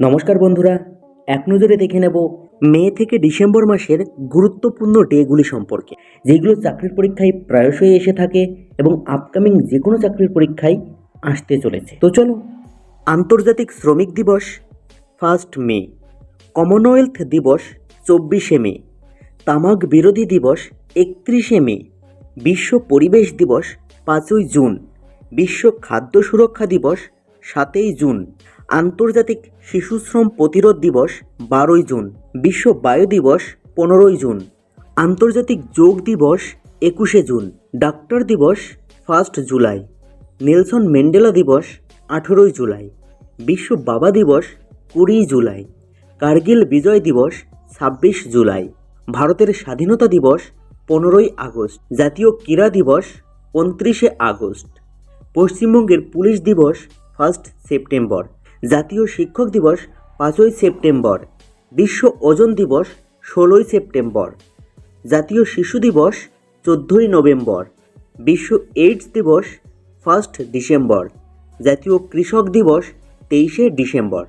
নমস্কার বন্ধুরা, এক নজরে দেখে নেব মে থেকে ডিসেম্বর মাসের গুরুত্বপূর্ণ ডেগুলি সম্পর্কে, যেগুলো চাকরির পরীক্ষায় প্রায়শই এসে থাকে এবং আপকামিং যে কোনো চাকরির পরীক্ষায় আসতে চলেছে। তো চলো, আন্তর্জাতিক শ্রমিক দিবস 1 মে, কমনওয়েলথ দিবস 24 মে, তামাক বিরোধী দিবস 31 মে, বিশ্ব পরিবেশ দিবস 5 জুন, বিশ্ব খাদ্য সুরক্ষা দিবস 7 জুন, আন্তর্জাতিক শিশুশ্রম প্রতিরোধ দিবস 12 জুন, বিশ্ব বায়ু দিবস 15 জুন, আন্তর্জাতিক যোগ দিবস 21 জুন, ডাক্তার দিবস 1 জুলাই, নেলসন ম্যান্ডেলা দিবস 18 জুলাই, বিশ্ব বাবা দিবস 20 জুলাই, কার্গিল বিজয় দিবস 26 জুলাই, ভারতের স্বাধীনতা দিবস 15 আগস্ট, জাতীয় ক্রীড়া দিবস 29 আগস্ট, পশ্চিমবঙ্গের পুলিশ দিবস 1 সেপ্টেম্বর, জাতীয় শিক্ষক দিবস 5 সেপ্টেম্বর, বিশ্ব ওজন দিবস 16 সেপ্টেম্বর, জাতীয় শিশু দিবস 14 নভেম্বর, বিশ্ব এইডস দিবস 1 ডিসেম্বর, জাতীয় কৃষক দিবস 23 ডিসেম্বর।